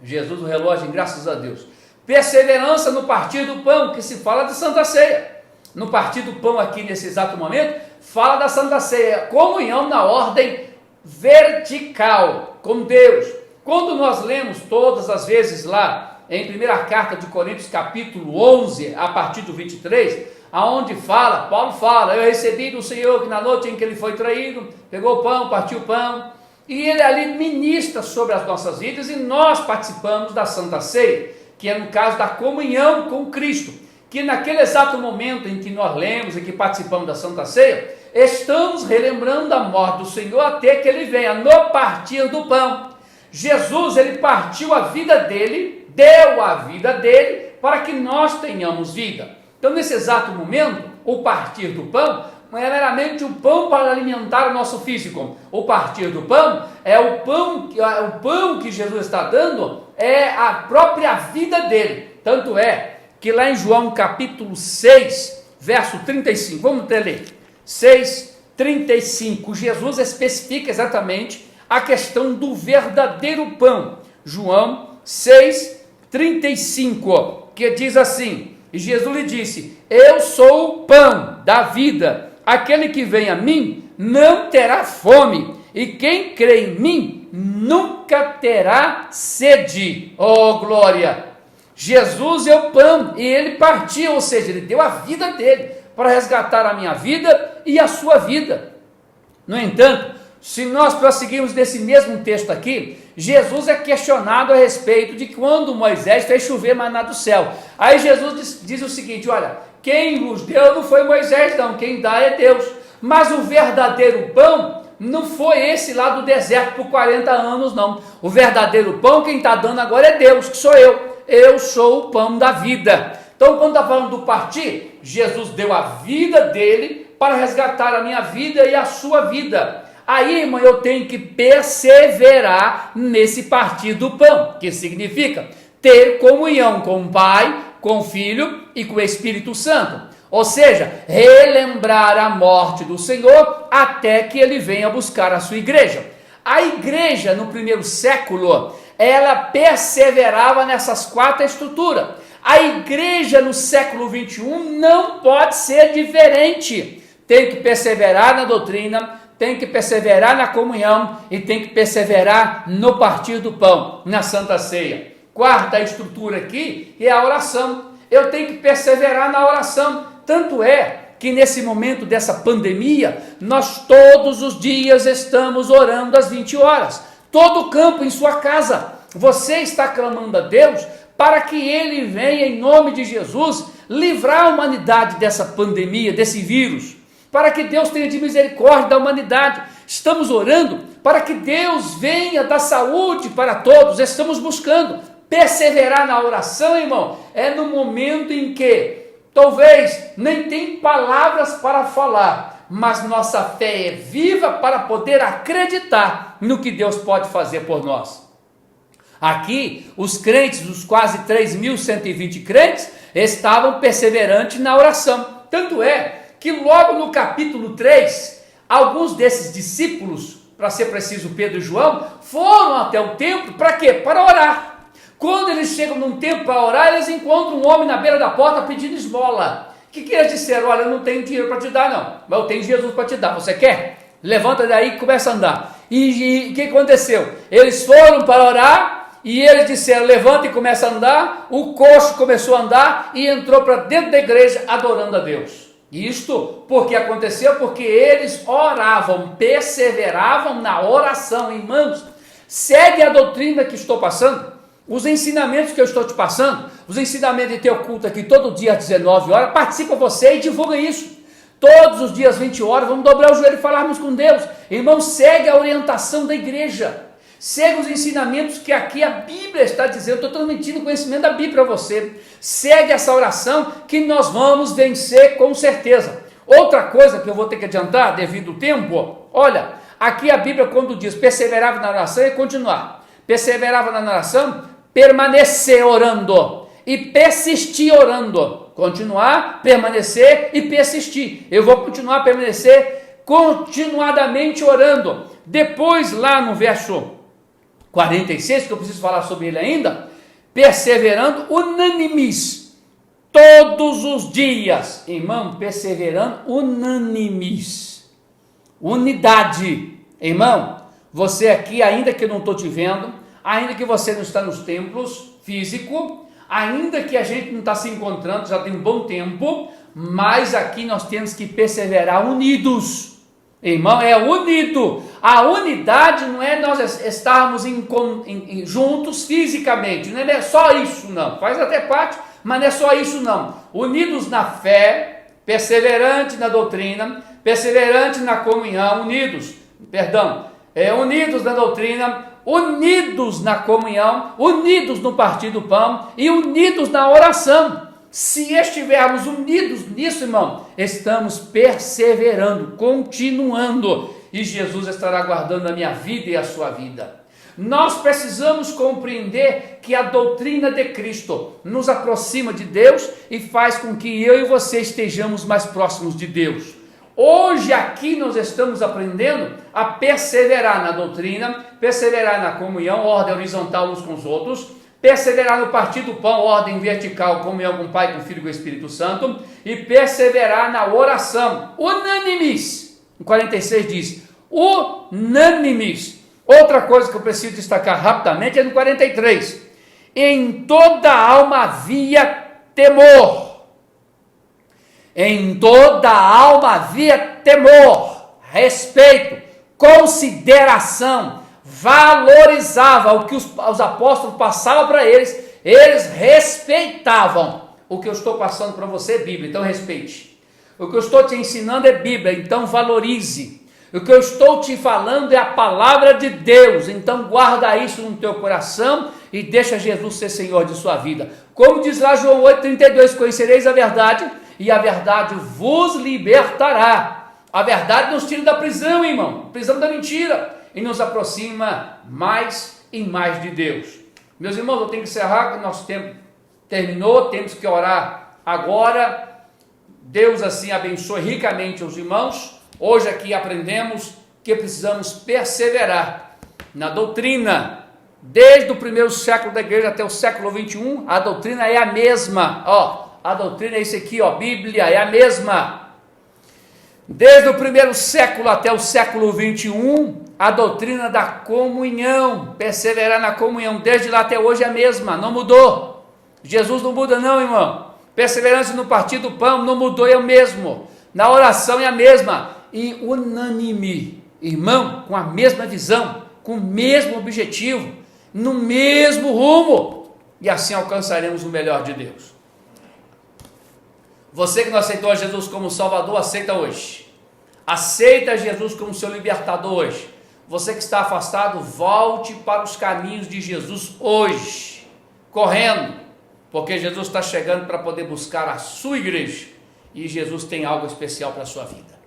Jesus, o relógio, graças a Deus. Perseverança no partir do pão, que se fala de Santa Ceia. No partir do pão aqui, nesse exato momento, fala da Santa Ceia. Comunhão na ordem vertical, com Deus. Quando nós lemos todas as vezes lá em 1ª carta de Coríntios, capítulo 11, a partir do 23, aonde Paulo fala, eu recebi do Senhor que na noite em que ele foi traído, pegou o pão, partiu o pão, e ele ali ministra sobre as nossas vidas, e nós participamos da Santa Ceia, que é no caso da comunhão com Cristo, que naquele exato momento em que nós lemos e que participamos da Santa Ceia, estamos relembrando a morte do Senhor até que ele venha no partir do pão. Jesus, ele partiu a vida dele, deu a vida dele, para que nós tenhamos vida. Então, nesse exato momento, o partir do pão não é meramente o pão para alimentar o nosso físico. O partir do pão é o pão que Jesus está dando, é a própria vida dele. Tanto é que lá em João capítulo 6, verso 35, vamos ler, 6, 35, Jesus especifica exatamente a questão do verdadeiro pão. João 6, 35, que diz assim, e Jesus lhe disse, eu sou o pão da vida, aquele que vem a mim não terá fome, e quem crê em mim nunca terá sede. Oh, glória! Jesus é o pão, e ele partiu, ou seja, ele deu a vida dele, para resgatar a minha vida e a sua vida. No entanto, se nós prosseguirmos nesse mesmo texto aqui, Jesus é questionado a respeito de quando Moisés fez chover maná do céu. Aí Jesus diz o seguinte, olha, quem vos deu não foi Moisés não, quem dá é Deus. Mas o verdadeiro pão não foi esse lá do deserto por 40 anos não. O verdadeiro pão quem está dando agora é Deus, que sou eu. Eu sou o pão da vida. Então quando está falando do partir, Jesus deu a vida dele para resgatar a minha vida e a sua vida. Aí, irmão, eu tenho que perseverar nesse partir do pão, que significa ter comunhão com o Pai, com o Filho e com o Espírito Santo. Ou seja, relembrar a morte do Senhor até que ele venha buscar a sua igreja. A igreja no primeiro século, ela perseverava nessas 4 estruturas. A igreja no século 21 não pode ser diferente. Tem que perseverar na doutrina, tem que perseverar na comunhão e tem que perseverar no partir do pão, na Santa Ceia. 4ª estrutura aqui é a oração. Eu tenho que perseverar na oração. Tanto é que nesse momento dessa pandemia, nós todos os dias estamos orando às 20 horas. Todo o campo em sua casa. Você está clamando a Deus para que Ele venha em nome de Jesus livrar a humanidade dessa pandemia, desse vírus. Para que Deus tenha de misericórdia da humanidade. Estamos orando para que Deus venha dar saúde para todos. Estamos buscando perseverar na oração, irmão. É no momento em que talvez nem tem palavras para falar, mas nossa fé é viva para poder acreditar no que Deus pode fazer por nós. Aqui, os crentes, os quase 3.120 crentes, estavam perseverantes na oração. Tanto é que logo no capítulo 3, alguns desses discípulos, para ser preciso Pedro e João, foram até o templo, para quê? Para orar. Quando eles chegam num templo para orar, eles encontram um homem na beira da porta pedindo esmola. O que eles disseram? Olha, eu não tenho dinheiro para te dar não, mas eu tenho Jesus para te dar, você quer? Levanta daí e começa a andar. E o que aconteceu? Eles foram para orar, e eles disseram, levanta e começa a andar. O coxo começou a andar e entrou para dentro da igreja adorando a Deus. Isto porque aconteceu porque eles oravam, perseveravam na oração. Irmãos, segue a doutrina que estou passando, os ensinamentos que eu estou te passando, os ensinamentos de ter o culto aqui todo dia às 19 horas, participa você e divulga isso. Todos os dias 20 horas, vamos dobrar o joelho e falarmos com Deus. Irmão, segue a orientação da igreja. Segue os ensinamentos que aqui a Bíblia está dizendo. Eu estou transmitindo o conhecimento da Bíblia para você. Segue essa oração que nós vamos vencer com certeza. Outra coisa que eu vou ter que adiantar devido ao tempo, olha, aqui a Bíblia quando diz perseverava na oração é continuar. Perseverava na oração, permanecer orando e persistir orando. Continuar, permanecer e persistir. Eu vou continuar a permanecer continuadamente orando. Depois lá no verso 46, que eu preciso falar sobre ele ainda, perseverando unânimes, todos os dias, irmão, perseverando unânimes, unidade, irmão, você aqui, ainda que eu não estou te vendo, ainda que você não está nos templos físico, ainda que a gente não está se encontrando, já tem um bom tempo, mas aqui nós temos que perseverar unidos. Irmão, é unido. A unidade não é nós estarmos juntos fisicamente, não é só isso não, faz até parte, mas não é só isso não. Unidos na fé, perseverante na doutrina, perseverante na comunhão, unidos na doutrina, unidos na comunhão, unidos no partir do pão e unidos na oração. Se estivermos unidos nisso, irmão, estamos perseverando, continuando, e Jesus estará guardando a minha vida e a sua vida. Nós precisamos compreender que a doutrina de Cristo nos aproxima de Deus e faz com que eu e você estejamos mais próximos de Deus. Hoje aqui nós estamos aprendendo a perseverar na doutrina, perseverar na comunhão, ordem horizontal uns com os outros, perseverar no partir do pão, ordem vertical, comunhão com o Pai, com o Filho e com o Espírito Santo, e perseverar na oração, unânimes. O 46 diz, unânimes. Outra coisa que eu preciso destacar rapidamente é no 43. Em toda alma havia temor. Em toda alma havia temor, respeito, consideração, valorizava o que os apóstolos passavam para eles, eles respeitavam. O que eu estou passando para você é Bíblia, então respeite. O que eu estou te ensinando é Bíblia, então valorize. O que eu estou te falando é a palavra de Deus, então guarda isso no teu coração e deixa Jesus ser Senhor de sua vida. Como diz lá João 8,32, conhecereis a verdade e a verdade vos libertará. A verdade nos tira da prisão, irmão, prisão da mentira, e nos aproxima mais e mais de Deus. Meus irmãos, eu tenho que encerrar, que nosso tempo terminou, temos que orar agora. Deus assim abençoe ricamente os irmãos. Hoje aqui aprendemos que precisamos perseverar na doutrina. Desde o primeiro século da igreja até o século 21, a doutrina é a mesma. A doutrina é isso aqui, Bíblia é a mesma. Desde o primeiro século até o século 21, a doutrina da comunhão, perseverar na comunhão, desde lá até hoje é a mesma, não mudou. Jesus não muda não, irmão. Perseverança no partir do pão não mudou, é o mesmo. Na oração é a mesma. E unânime, irmão, com a mesma visão, com o mesmo objetivo, no mesmo rumo, e assim alcançaremos o melhor de Deus. Você que não aceitou a Jesus como Salvador, aceita hoje. Aceita Jesus como seu libertador hoje. Você que está afastado, volte para os caminhos de Jesus hoje, correndo, porque Jesus está chegando para poder buscar a sua igreja, e Jesus tem algo especial para a sua vida.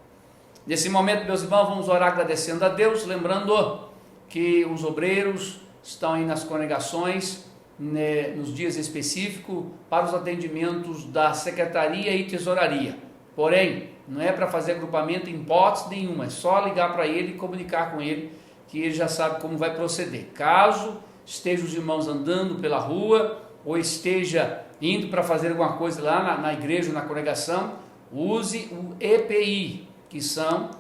Nesse momento, meus irmãos, vamos orar agradecendo a Deus, lembrando que os obreiros estão aí nas congregações, nos dias específicos, para os atendimentos da secretaria e tesouraria. Porém, não é para fazer agrupamento em hipótese nenhuma, é só ligar para ele e comunicar com ele, que ele já sabe como vai proceder. Caso estejam os irmãos andando pela rua, ou esteja indo para fazer alguma coisa lá na igreja, na congregação, use o EPI, que são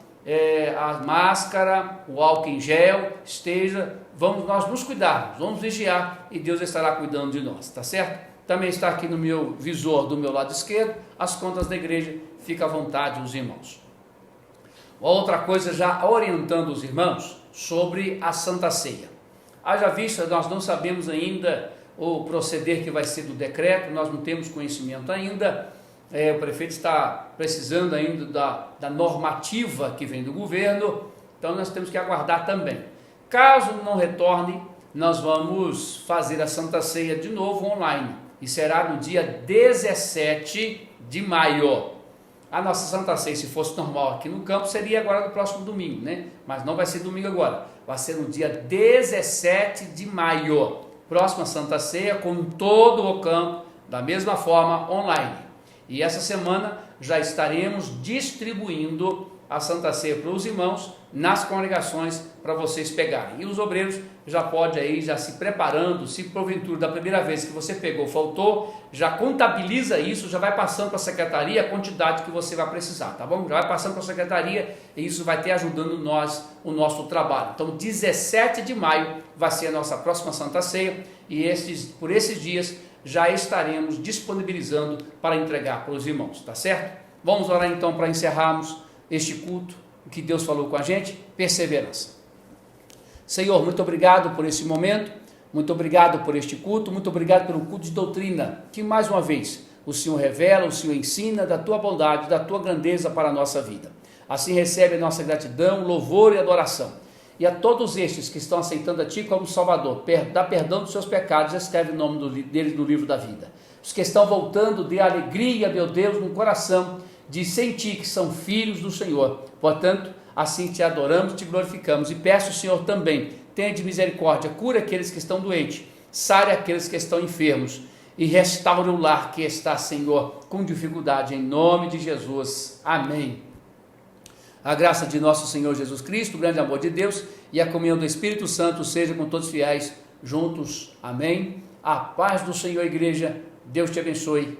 a máscara, o álcool em gel, vamos nós nos cuidarmos, vamos vigiar, e Deus estará cuidando de nós, tá certo? Também está aqui no meu visor do meu lado esquerdo, as contas da igreja, fica à vontade os irmãos. Outra coisa, já orientando os irmãos sobre a Santa Ceia. Haja vista, nós não sabemos ainda o proceder que vai ser do decreto, nós não temos conhecimento ainda, o prefeito está precisando ainda da normativa que vem do governo, então nós temos que aguardar também. Caso não retorne, nós vamos fazer a Santa Ceia de novo online, e será no dia 17 de maio. A nossa Santa Ceia, se fosse normal aqui no campo, seria agora no próximo domingo, né? Mas não vai ser domingo agora, vai ser no dia 17 de maio. Próxima Santa Ceia com todo o campo, da mesma forma, online. E essa semana já estaremos distribuindo a Santa Ceia para os irmãos nas congregações para vocês pegarem. E os obreiros já podem aí já se preparando, se porventura da primeira vez que você pegou faltou, já contabiliza isso, já vai passando para a secretaria a quantidade que você vai precisar, tá bom? Já vai passando para a secretaria e isso vai ter ajudando nós, o nosso trabalho. Então 17 de maio vai ser a nossa próxima Santa Ceia e por esses dias já estaremos disponibilizando para entregar para os irmãos, tá certo? Vamos orar então para encerrarmos este culto, o que Deus falou com a gente, perseverança. Senhor, muito obrigado por esse momento, muito obrigado por este culto, muito obrigado pelo culto de doutrina, que mais uma vez o Senhor revela, o Senhor ensina da tua bondade, da tua grandeza para a nossa vida. Assim recebe a nossa gratidão, louvor e adoração. E a todos estes que estão aceitando a Ti como Salvador, dá perdão dos seus pecados, escreve o nome deles no livro da vida. Os que estão voltando, dê alegria, meu Deus, no coração, de sentir que são filhos do Senhor. Portanto, assim te adoramos, te glorificamos e peço, Senhor, também, tenha de misericórdia, cura aqueles que estão doentes, sare aqueles que estão enfermos e restaure o lar que está, Senhor, com dificuldade, em nome de Jesus. Amém. A graça de nosso Senhor Jesus Cristo, o grande amor de Deus e a comunhão do Espírito Santo seja com todos os fiéis juntos. Amém. A paz do Senhor, igreja. Deus te abençoe.